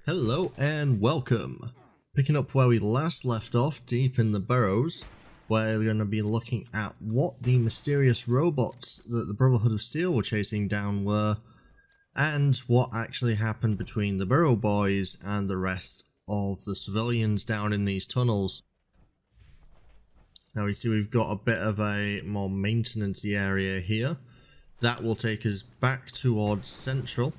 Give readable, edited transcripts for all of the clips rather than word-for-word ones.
Hello and welcome. Picking up where we last left off, deep in the Burrows, where we're going to be looking at what the mysterious robots that the Brotherhood of Steel were chasing down were, and what actually happened between the Burrow boys and the rest of the civilians down in these tunnels. Now we see we've got a bit of a more maintenance-y area here. That will take us back towards Central.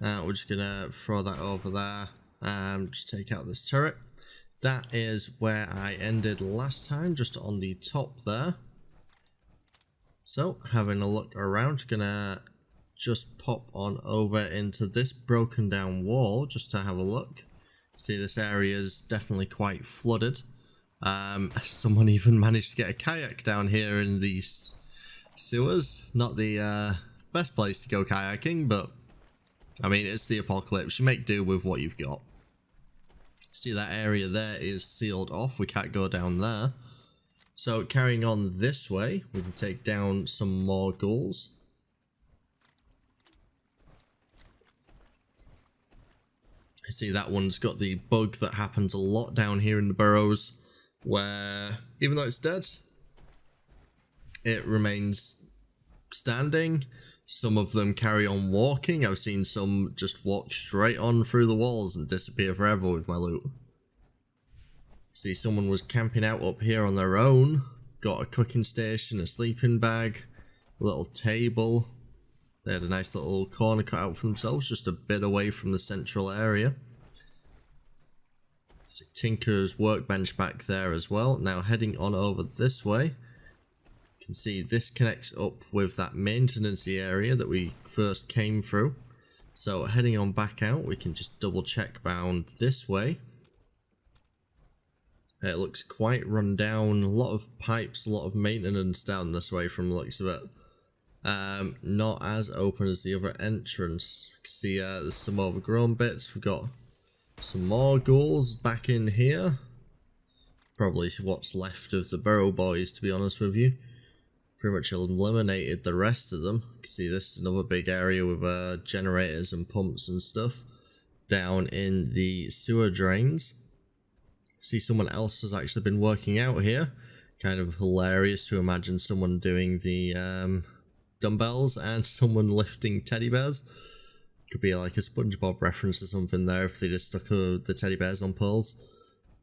We're just going to throw that over there and just take out this turret. That is where I ended last time, just on the top there. So, having a look around, going to just pop on over into this broken down wall just to have a look. See, this area is definitely quite flooded. Someone even managed to get a kayak down here in these sewers. Not the best place to go kayaking, but I mean, it's the apocalypse. You make do with what you've got. See, that area there is sealed off. We can't go down there. So, carrying on this way, we can take down some more ghouls. I see that one's got the bug that happens a lot down here in the Burrows, where, even though it's dead, it remains standing. Some of them carry on walking. I've seen some just walk straight on through the walls and disappear forever with my loot. See, someone was camping out up here on their own. Got a cooking station, a sleeping bag, a little table. They had a nice little corner cut out for themselves, just a bit away from the central area. See Tinker's workbench back there as well. Now heading on over this way. You can see this connects up with that maintenance area that we first came through. So heading on back out, we can just double check bound this way. It looks quite run down, a lot of pipes, a lot of maintenance down this way from the looks of it. Not as open as the other entrance. You can see there's some overgrown bits. We've got some more ghouls back in here. Probably what's left of the Burrow boys, to be honest with you. Pretty much eliminated the rest of them. You can see this is another big area with generators and pumps and stuff down in the sewer drains. See, someone else has actually been working out here. Kind of hilarious to imagine someone doing the dumbbells and someone lifting teddy bears. Could be like a SpongeBob reference or something there if they just stuck the teddy bears on poles.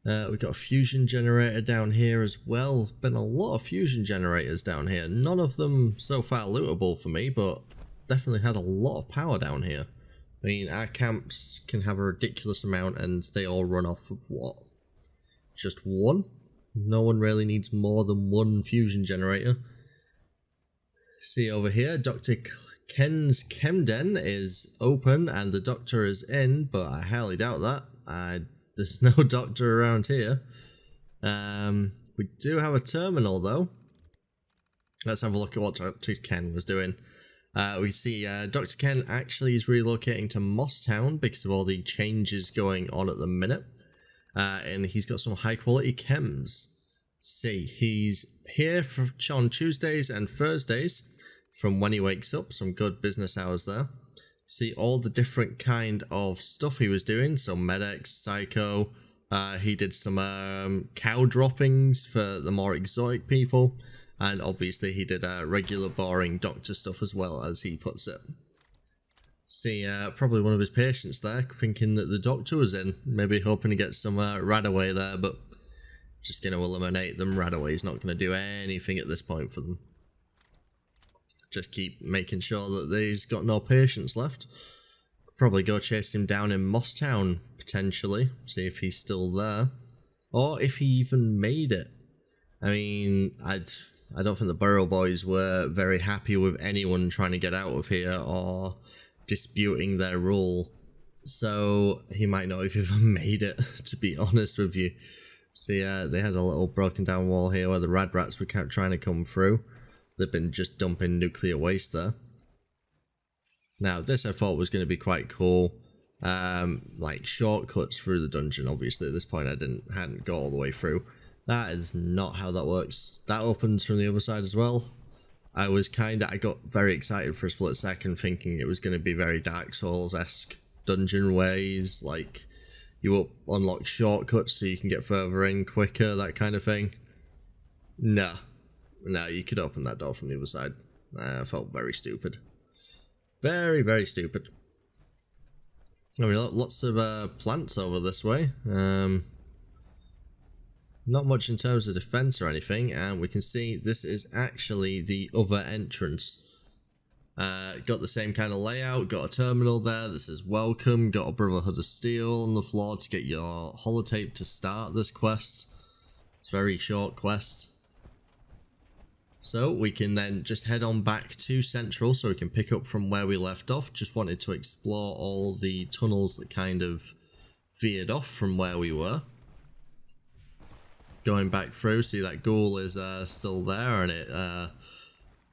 We've got a fusion generator down here as well. Been a lot of fusion generators down here. None of them so far lootable for me, but definitely had a lot of power down here. I mean, our camps can have a ridiculous amount and they all run off of what? Just one? No one really needs more than one fusion generator. See over here, Dr. Ken's Chemden is open and the doctor is in, but I highly doubt that. There's no doctor around here. We do have a terminal though. Let's have a look at what Dr. Ken was doing. We see Dr. Ken actually is relocating to Mosstown because of all the changes going on at the minute. And he's got some high quality chems. See, he's here on Tuesdays and Thursdays from when he wakes up. Some good business hours there. See all the different kind of stuff he was doing. So Medex, Psycho. He did some cow droppings for the more exotic people. And obviously he did regular boring doctor stuff as well, as he puts it. See, probably one of his patients there, thinking that the doctor was in. Maybe hoping to get some Radaway there, but just going to eliminate them. Radaway's not going to do anything at this point for them. Just keep making sure that he's got no patients left. Probably go chase him down in Mosstown, potentially. See if he's still there. Or if he even made it. I mean, I don't think the Burrow boys were very happy with anyone trying to get out of here or disputing their rule. So he might not have even made it, to be honest with you. See, they had a little broken down wall here where the rad rats were trying to come through. They've been just dumping nuclear waste there. Now, this I thought was going to be quite cool. Like shortcuts through the dungeon. Obviously, at this point, I hadn't got all the way through. That is not how that works. That opens from the other side as well. I got very excited for a split second, thinking it was going to be very Dark Souls-esque. dungeon ways, like you unlock shortcuts so you can get further in quicker, that kind of thing. No, you could open that door from the other side. I felt very stupid. Very, very stupid. I mean, lots of plants over this way. Not much in terms of defense or anything, and we can see this is actually the other entrance. Got the same kind of layout, got a terminal there. This is welcome, got a Brotherhood of Steel on the floor to get your holotape to start this quest. It's a very short quest. So we can then just head on back to Central so we can pick up from where we left off. Just wanted to explore all the tunnels that kind of veered off from where we were. Going back through, see that ghoul is still there, and it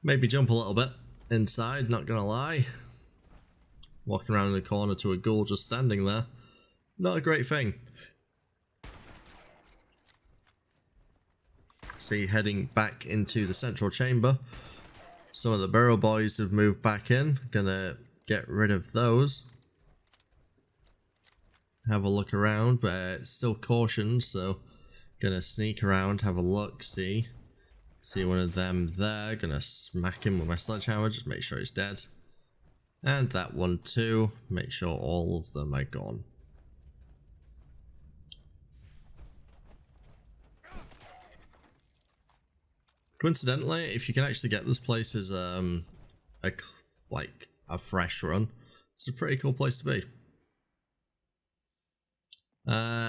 made me jump a little bit inside, not gonna lie. Walking around in the corner to a ghoul just standing there. Not a great thing. See, heading back into the central chamber. Some of the Burrow boys have moved back in. Gonna get rid of those. Have a look around, but it's still cautioned, so gonna sneak around, have a look, see one of them there. Gonna smack him with my sledgehammer, just make sure he's dead. And that one too, make sure all of them are gone. Coincidentally, if you can actually get this place as like a fresh run, it's a pretty cool place to be.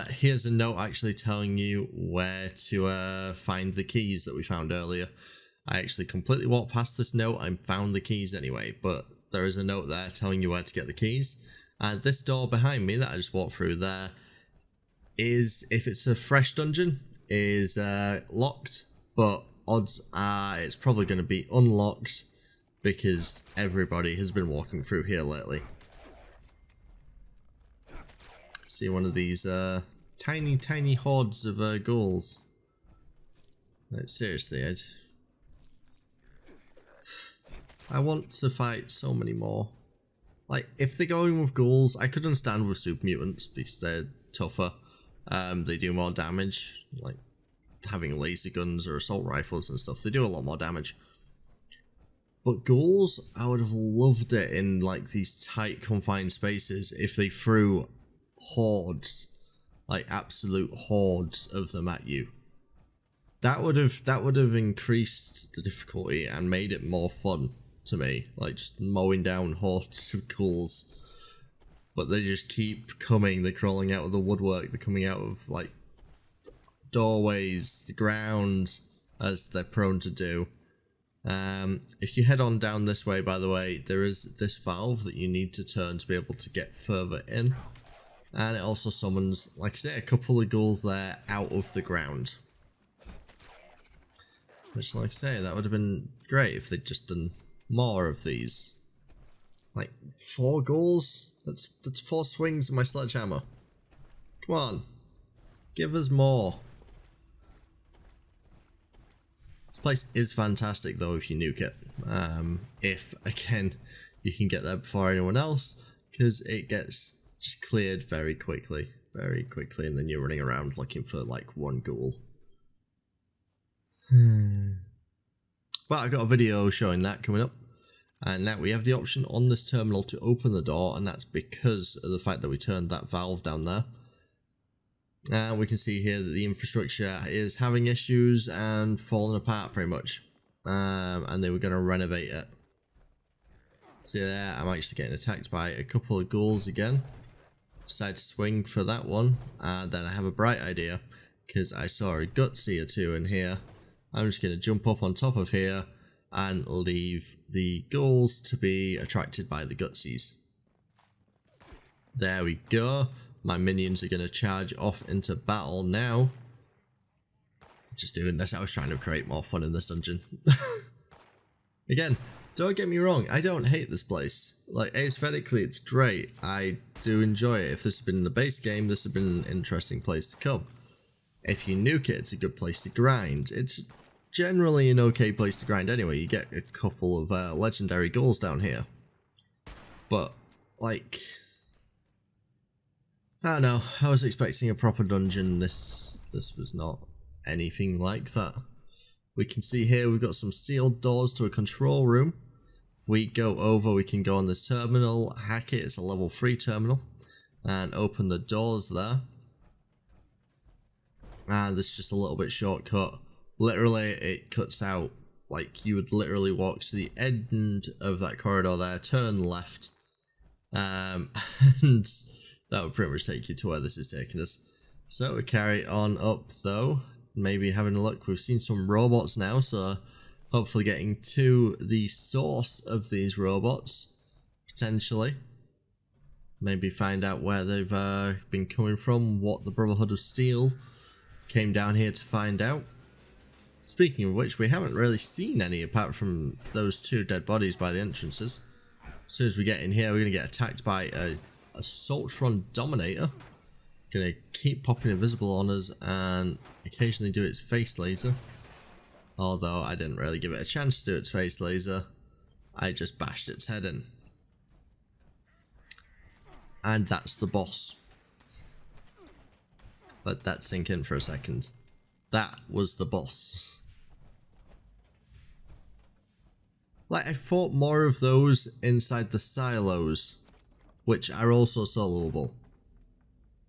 Here's a note actually telling you where to find the keys that we found earlier. I actually completely walked past this note and found the keys anyway, but there is a note there telling you where to get the keys. And this door behind me that I just walked through there is, if it's a fresh dungeon, is locked, but odds are it's probably going to be unlocked because everybody has been walking through here lately. See one of these tiny hordes of ghouls. Like, seriously, I want to fight so many more. Like, if they're going with ghouls, I could understand with super mutants because they're tougher. They do more damage, like having laser guns or assault rifles and stuff. They do a lot more damage. But ghouls, I would have loved it in like these tight confined spaces if they threw hordes, like absolute hordes of them at you. That would have increased the difficulty and made it more fun to me, like just mowing down hordes of ghouls. But they just keep coming, they're crawling out of the woodwork, they're coming out of like doorways, the ground, as they're prone to do. If you head on down this way, by the way, there is this valve that you need to turn to be able to get further in. And it also summons, like I say, a couple of ghouls there out of the ground. Which, like I say, that would have been great if they'd just done more of these. Like, 4 ghouls? That's 4 swings of my sledgehammer. Come on. Give us more. This place is fantastic though if you nuke it. If, again, you can get there before anyone else, because it gets just cleared very quickly, and then you're running around looking for like 1 ghoul. But I got a video showing that coming up, and now we have the option on this terminal to open the door, and that's because of the fact that we turned that valve down there. And we can see here that the infrastructure is having issues and falling apart pretty much, and they were going to renovate it. See there, I'm actually getting attacked by a couple of ghouls again. Decide to swing for that one, and then I have a bright idea, because I saw a Gutsier too in here. I'm just going to jump up on top of here and leave the ghouls to be attracted by the Gutsies. There we go. My minions are going to charge off into battle now. Just doing this, I was trying to create more fun in this dungeon. Again, don't get me wrong, I don't hate this place. Like, aesthetically it's great, I do enjoy it. If this had been the base game, this would have been an interesting place to come. If you nuke it, it's a good place to grind. It's generally an okay place to grind anyway. You get a couple of legendary ghouls down here. But, like, I don't know, I was expecting a proper dungeon. This was not anything like that. We can see here we've got some sealed doors to a control room. We go over, we can go on this terminal, hack it, it's a level 3 terminal, and open the doors there. And this is just a little bit shortcut. Literally, it cuts out, like you would literally walk to the end of that corridor there, turn left, and that would pretty much take you to where this is taking us. So we carry on up though, maybe having a look. We've seen some robots now, so hopefully getting to the source of these robots, potentially. Maybe find out where they've been coming from, what the Brotherhood of Steel came down here to find out. Speaking of which, we haven't really seen any apart from those 2 dead bodies by the entrances. As soon as we get in here, we're going to get attacked by a Soltron Dominator. Going to keep popping invisible on us and occasionally do its face laser. Although I didn't really give it a chance to do its face laser. I just bashed its head in. And that's the boss. Let that sink in for a second. That was the boss. Like, I fought more of those inside the silos, which are also soloable,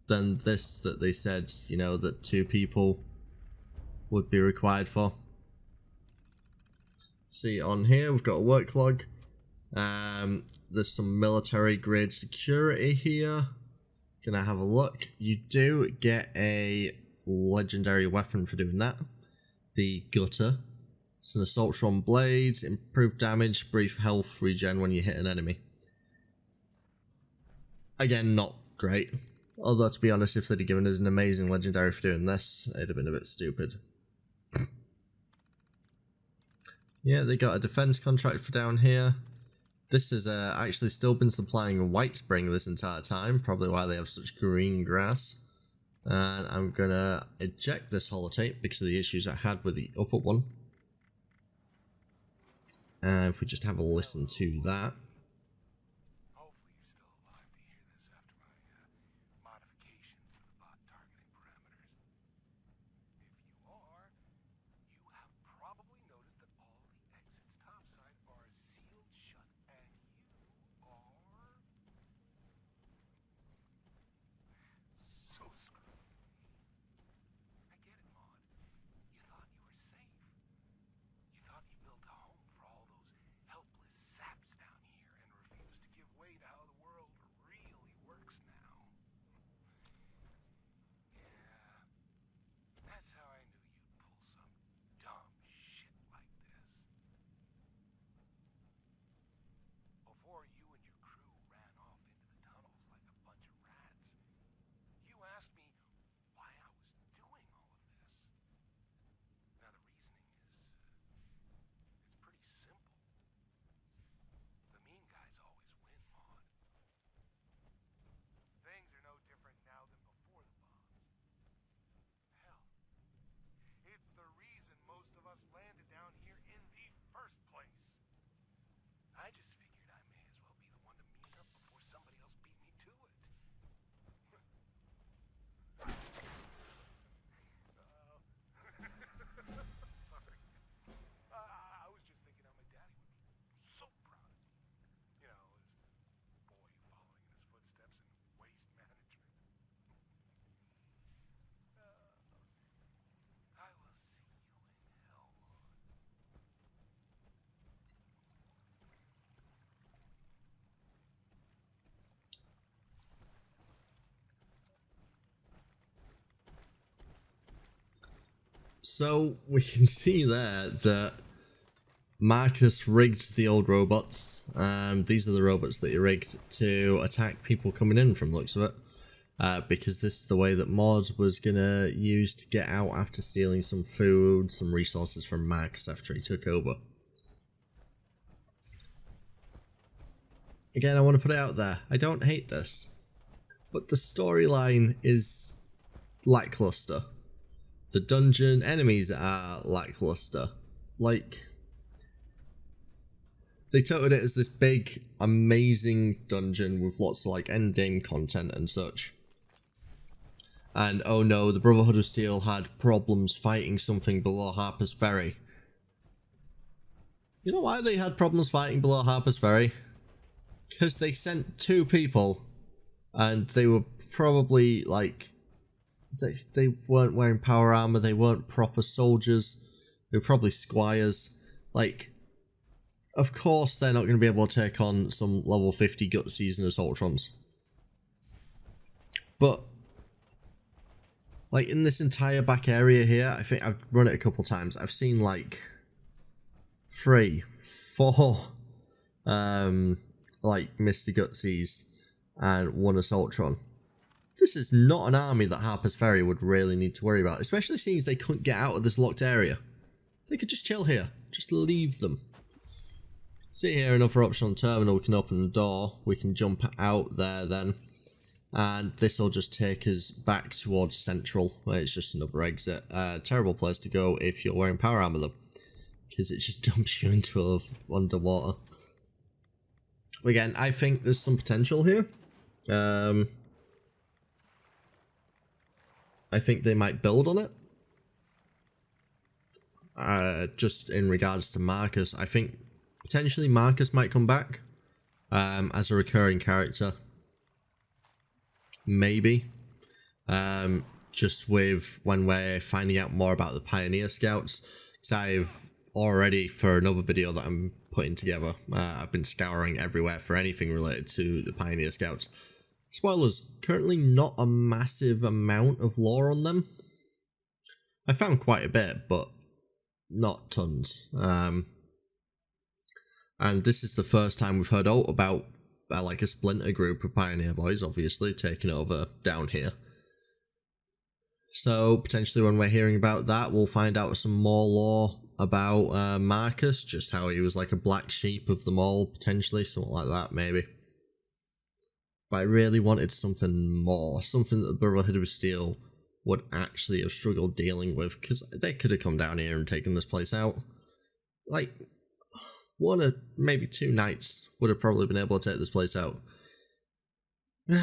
than this that they said, you know, that 2 people would be required for. See, on here we've got a work log. There's some military grade security here. Gonna have a look. You do get a legendary weapon for doing that. The Gutter. It's an Assaultron blade, improved damage, brief health regen when you hit an enemy. Again, not great. Although, to be honest, if they'd have given us an amazing legendary for doing this, it'd have been a bit stupid. Yeah, they got a defense contract for down here. This has actually still been supplying White Spring this entire time, probably why they have such green grass. And I'm gonna eject this holotape because of the issues I had with the other one. And if we just have a listen to that. So we can see there that Marcus rigged the old robots. These are the robots that he rigged to attack people coming in from the looks of it. Because this is the way that Maud was gonna use to get out after stealing some food, some resources from Marcus after he took over. Again, I want to put it out there, I don't hate this, but the storyline is lackluster. The dungeon enemies are lackluster. Like, they touted it as this big, amazing dungeon with lots of like endgame content and such. And oh no, the Brotherhood of Steel had problems fighting something below Harpers Ferry. You know why they had problems fighting below Harpers Ferry? Because they sent 2 people, and they were probably like, they weren't wearing power armor, they weren't proper soldiers, they were probably squires. Like, of course they're not going to be able to take on some level 50 Gutsies and Assaultrons. But, like, in this entire back area here, I think I've run it a couple times, I've seen like 3, 4 like Mr. Gutsies and 1 Assaultron. This is not an army that Harpers Ferry would really need to worry about, especially seeing as they couldn't get out of this locked area. They could just chill here, just leave them. See here, another option on terminal, we can open the door, we can jump out there then, and this will just take us back towards Central, where it's just another exit. Terrible place to go if you're wearing power armor though, because it just dumps you into underwater. Again, I think there's some potential here. I think they might build on it. Just in regards to Marcus, I think potentially Marcus might come back as a recurring character. Maybe. Just with when we're finding out more about the Pioneer Scouts. Because I've already, for another video that I'm putting together, I've been scouring everywhere for anything related to the Pioneer Scouts. Spoilers, currently not a massive amount of lore on them. I found quite a bit, but not tons. And this is the first time we've heard out about like a splinter group of Pioneer Boys, obviously, taking over down here. So, potentially when we're hearing about that, we'll find out some more lore about Marcus, just how he was like a black sheep of them all, potentially, something like that, maybe. But I really wanted something more, something that the Brotherhood of Steel would actually have struggled dealing with, because they could have come down here and taken this place out. Like, 1 or maybe 2 nights would have probably been able to take this place out. But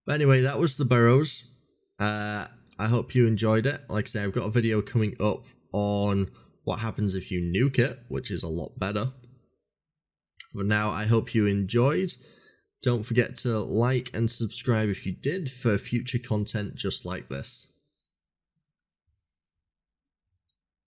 anyway, that was the Burrows. I hope you enjoyed it. Like I say, I've got a video coming up on what happens if you nuke it, which is a lot better. But now, I hope you enjoyed. Don't forget to like and subscribe if you did for future content just like this.